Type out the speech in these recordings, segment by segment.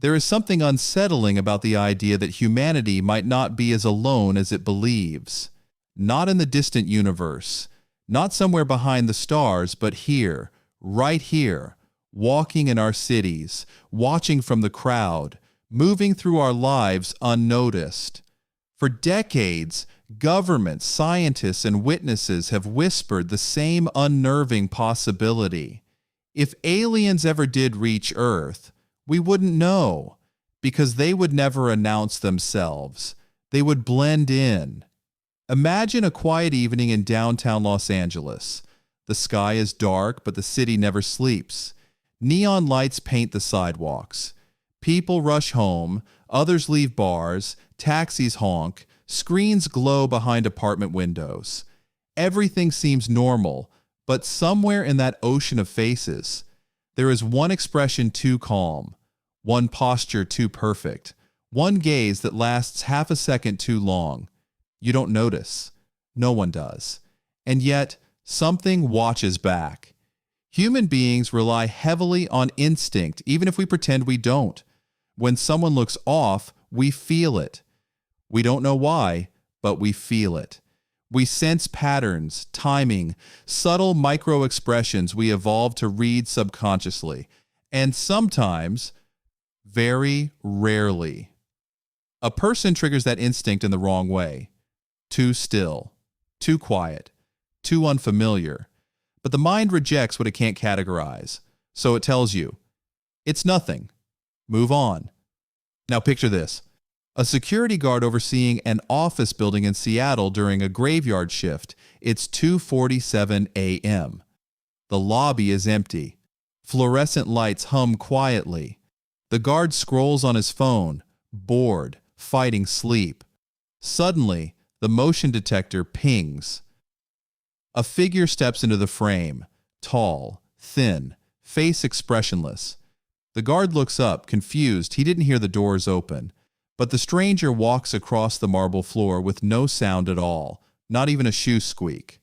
There is something unsettling about the idea that humanity might not be as alone as it believes. Not in the distant universe, not somewhere behind the stars, but here, right here, walking in our cities, watching from the crowd, moving through our lives unnoticed. For decades, governments, scientists, and witnesses have whispered the same unnerving possibility. If aliens ever did reach Earth, we wouldn't know, because they would never announce themselves. They would blend in. Imagine a quiet evening in downtown Los Angeles. The sky is dark, but the city never sleeps. Neon lights paint the sidewalks. People rush home, others leave bars, taxis honk, screens glow behind apartment windows. Everything seems normal, but somewhere in that ocean of faces, there is one expression too calm, one posture too perfect, one gaze that lasts half a second too long. You don't notice. No one does. And yet, something watches back. Human beings rely heavily on instinct, even if we pretend we don't. When someone looks off, we feel it. We don't know why, but we feel it. We sense patterns, timing, subtle micro-expressions we evolved to read subconsciously. And sometimes, very rarely, a person triggers that instinct in the wrong way. Too still, too quiet, too unfamiliar. But the mind rejects what it can't categorize. So it tells you, it's nothing. Move on. Now picture this. A security guard overseeing an office building in Seattle during a graveyard shift. It's 2:47 a.m. The lobby is empty. Fluorescent lights hum quietly. The guard scrolls on his phone, bored, fighting sleep. Suddenly, the motion detector pings. A figure steps into the frame, tall, thin, face expressionless. The guard looks up, confused. He didn't hear the doors open. But the stranger walks across the marble floor with no sound at all, not even a shoe squeak,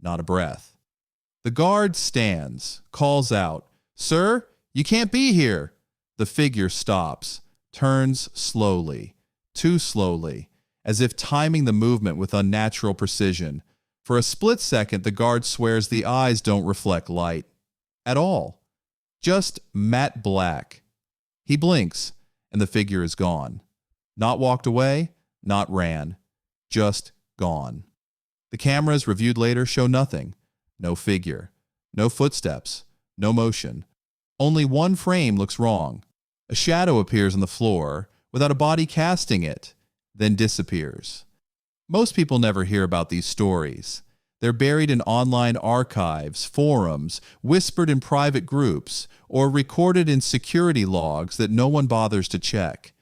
not a breath. The guard stands, calls out, "Sir, you can't be here." The figure stops, turns slowly, too slowly, as if timing the movement with unnatural precision. For a split second, the guard swears the eyes don't reflect light at all. Just matte black. He blinks, and the figure is gone. Not walked away, not ran. Just gone. The cameras, reviewed later, show nothing. No figure. No footsteps. No motion. Only one frame looks wrong. A shadow appears on the floor without a body casting it, then disappears. Most people never hear about these stories. They're buried in online archives, forums, whispered in private groups, or recorded in security logs that no one bothers to check.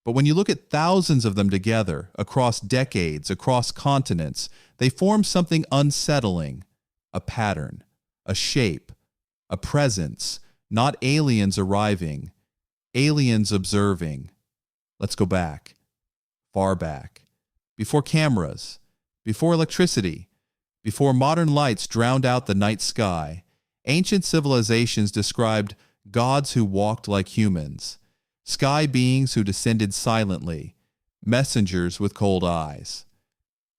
But when you look at thousands of them together, across decades, across continents, they form something unsettling. A pattern, a shape, a presence, not aliens arriving, aliens observing. Let's go back, far back, before cameras, before electricity, before modern lights drowned out the night sky. Ancient civilizations described gods who walked like humans, sky beings who descended silently, messengers with cold eyes.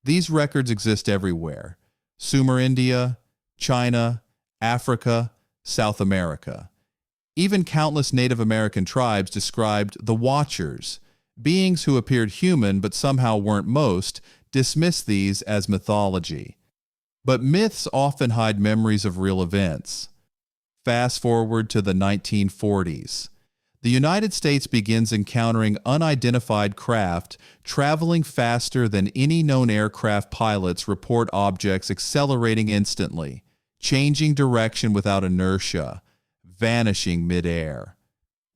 These records exist everywhere: Sumer India, China, Africa, South America. Even countless Native American tribes described the Watchers, beings who appeared human but somehow weren't. Most dismiss these as mythology. But myths often hide memories of real events. Fast forward to the 1940s. The United States begins encountering unidentified craft traveling faster than any known aircraft. Pilots report objects accelerating instantly, changing direction without inertia, vanishing midair.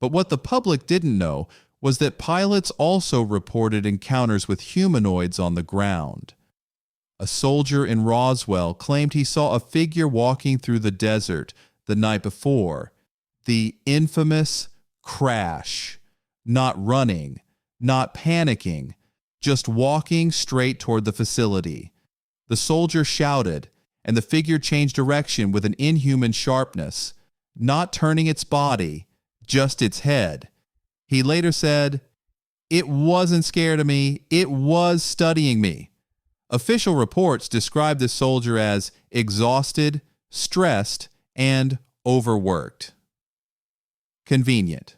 But what the public didn't know was that pilots also reported encounters with humanoids on the ground. A soldier in Roswell claimed he saw a figure walking through the desert the night before. The infamous crash. Not running, not panicking, just walking straight toward the facility. The soldier shouted, and the figure changed direction with an inhuman sharpness, not turning its body, just its head. He later said, "It wasn't scared of me, it was studying me." Official reports describe the soldier as exhausted, stressed, and overworked. Convenient.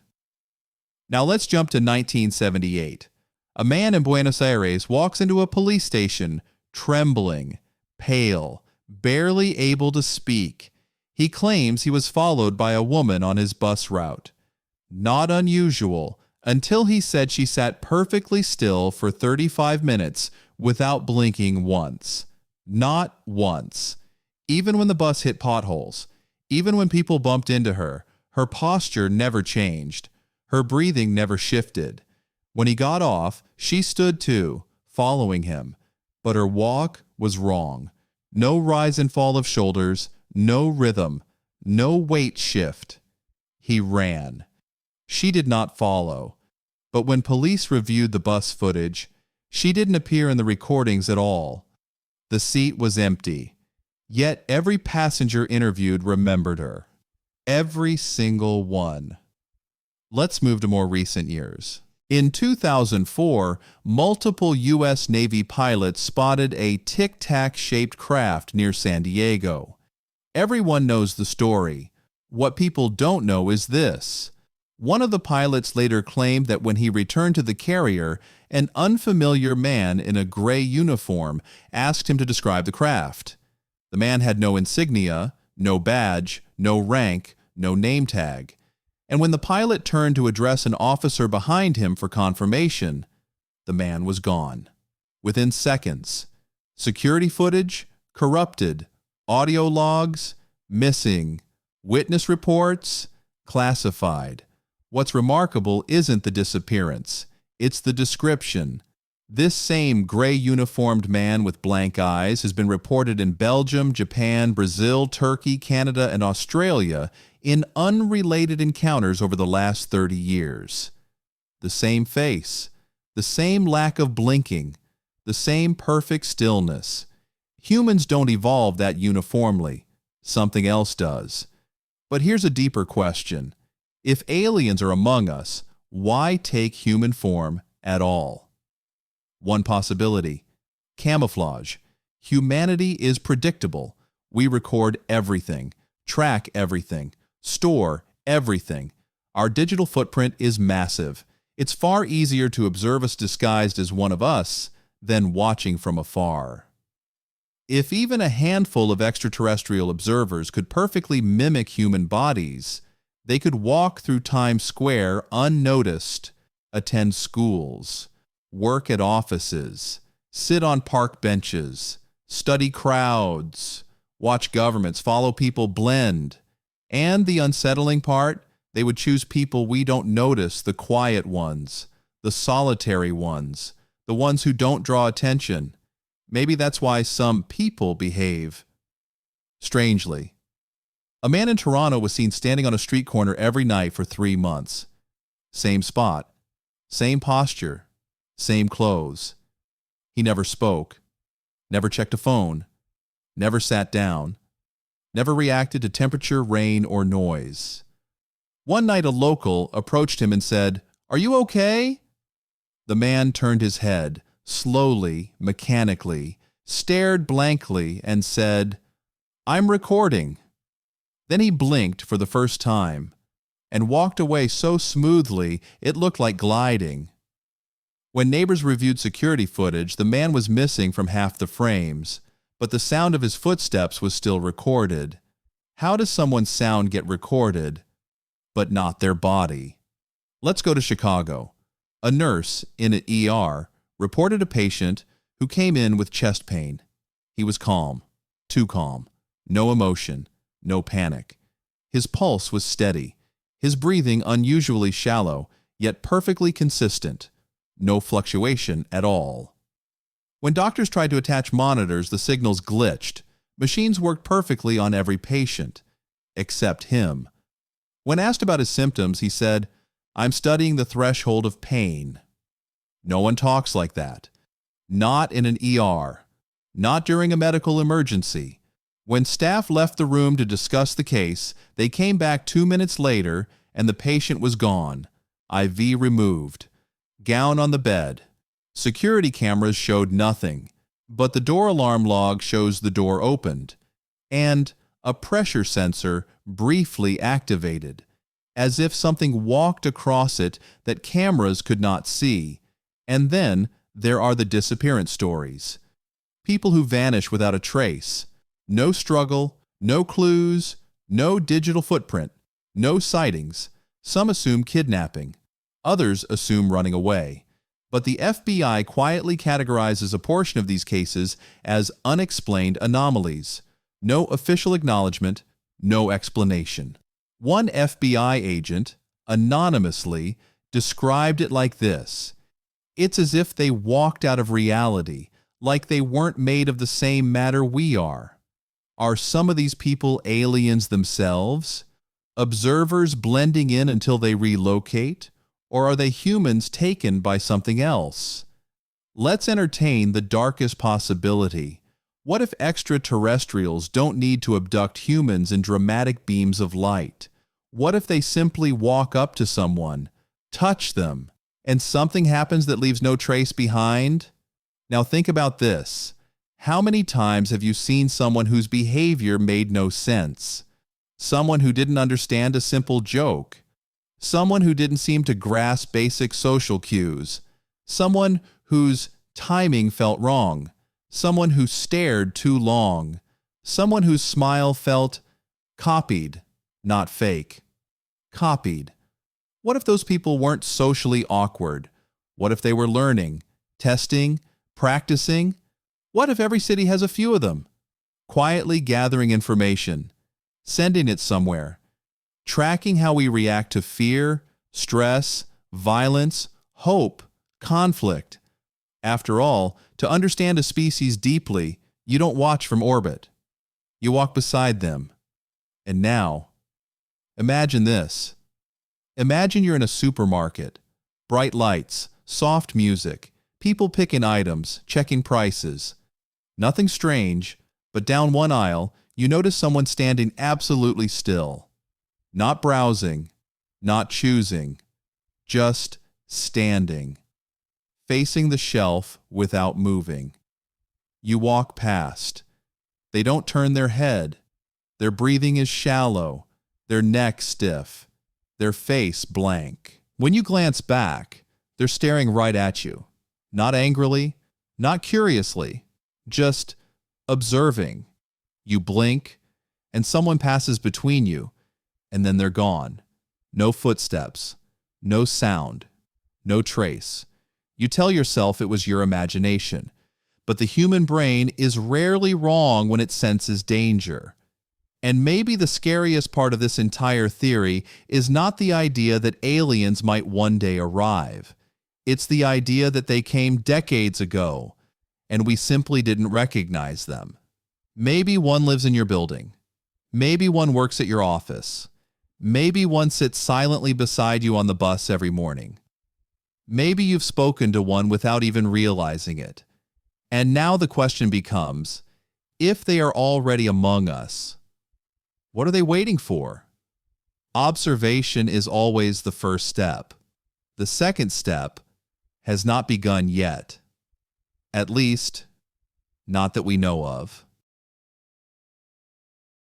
Now let's jump to 1978. A man in Buenos Aires walks into a police station, trembling, pale, barely able to speak. He claims he was followed by a woman on his bus route. Not unusual, until he said she sat perfectly still for 35 minutes without blinking once. Not once. Even when the bus hit potholes, even when people bumped into her, her posture never changed. Her breathing never shifted. When he got off, she stood too, following him. But her walk was wrong. No rise and fall of shoulders, no rhythm, no weight shift. He ran. She did not follow. But when police reviewed the bus footage, she didn't appear in the recordings at all. The seat was empty. Yet every passenger interviewed remembered her. Every single one. Let's move to more recent years. In 2004, multiple U.S. Navy pilots spotted a tic-tac-shaped craft near San Diego. Everyone knows the story. What people don't know is this. One of the pilots later claimed that when he returned to the carrier, an unfamiliar man in a gray uniform asked him to describe the craft. The man had no insignia, no badge, no rank, no name tag. And when the pilot turned to address an officer behind him for confirmation, the man was gone. Within seconds. Security footage, corrupted. Audio logs, missing. Witness reports, classified. What's remarkable isn't the disappearance. It's the description. This same gray uniformed man with blank eyes has been reported in Belgium, Japan, Brazil, Turkey, Canada, and Australia in unrelated encounters over the last 30 years. The same face, the same lack of blinking, the same perfect stillness. Humans don't evolve that uniformly. Something else does. But here's a deeper question. If aliens are among us, why take human form at all? One possibility. Camouflage. Humanity is predictable. We record everything, track everything, store everything. Our digital footprint is massive. It's far easier to observe us disguised as one of us than watching from afar. If even a handful of extraterrestrial observers could perfectly mimic human bodies, they could walk through Times Square unnoticed, attend schools, work at offices, sit on park benches, study crowds, watch governments, follow people blend. And the unsettling part, they would choose people we don't notice, the quiet ones, the solitary ones, the ones who don't draw attention. Maybe that's why some people behave strangely. A man in Toronto was seen standing on a street corner every night for 3 months. Same spot, same posture, same clothes. He never spoke, never checked a phone, never sat down, never reacted to temperature, rain, or noise. One night a local approached him and said, "Are you okay?" The man turned his head, slowly, mechanically, stared blankly, and said, "I'm recording." Then he blinked for the first time and walked away so smoothly it looked like gliding. When neighbors reviewed security footage, the man was missing from half the frames, but the sound of his footsteps was still recorded. How does someone's sound get recorded, but not their body? Let's go to Chicago. A nurse in an ER reported a patient who came in with chest pain. He was calm, too calm, no emotion, no panic. His pulse was steady, his breathing unusually shallow, yet perfectly consistent, no fluctuation at all. When doctors tried to attach monitors, the signals glitched. Machines worked perfectly on every patient, except him. When asked about his symptoms, he said, "I'm studying the threshold of pain." No one talks like that. Not in an ER. Not during a medical emergency. When staff left the room to discuss the case, they came back 2 minutes later and the patient was gone. IV removed. Gown on the bed. Security cameras showed nothing, but the door alarm log shows the door opened, and a pressure sensor briefly activated, as if something walked across it that cameras could not see. And then there are the disappearance stories. People who vanish without a trace. No struggle, no clues, no digital footprint, no sightings. Some assume kidnapping. Others assume running away. But the FBI quietly categorizes a portion of these cases as unexplained anomalies. No official acknowledgement, no explanation. One FBI agent, anonymously, described it like this: "It's as if they walked out of reality, like they weren't made of the same matter we are." Are some of these people aliens themselves? Observers blending in until they relocate? Or are they humans taken by something else? Let's entertain the darkest possibility. What if extraterrestrials don't need to abduct humans in dramatic beams of light? What if they simply walk up to someone, touch them, and something happens that leaves no trace behind? Now think about this. How many times have you seen someone whose behavior made no sense? Someone who didn't understand a simple joke? Someone who didn't seem to grasp basic social cues? Someone whose timing felt wrong? Someone who stared too long? Someone whose smile felt copied, not fake? Copied. What if those people weren't socially awkward? What if they were learning, testing, practicing? What if every city has a few of them? Quietly gathering information, sending it somewhere, tracking how we react to fear, stress, violence, hope, conflict. After all, to understand a species deeply, you don't watch from orbit. You walk beside them. And now, imagine this. Imagine you're in a supermarket. Bright lights, soft music, people picking items, checking prices. Nothing strange, but down one aisle, you notice someone standing absolutely still. Not browsing, not choosing, just standing, facing the shelf without moving. You walk past. They don't turn their head. Their breathing is shallow, their neck stiff, their face blank. When you glance back, they're staring right at you. Not angrily, not curiously, just observing. You blink, and someone passes between you, and then they're gone. No footsteps, no sound, no trace. You tell yourself it was your imagination, but the human brain is rarely wrong when it senses danger. And maybe the scariest part of this entire theory is not the idea that aliens might one day arrive. It's the idea that they came decades ago, and we simply didn't recognize them. Maybe one lives in your building. Maybe one works at your office. Maybe one sits silently beside you on the bus every morning. Maybe you've spoken to one without even realizing it. And now the question becomes, if they are already among us, what are they waiting for? Observation is always the first step. The second step has not begun yet. At least, not that we know of.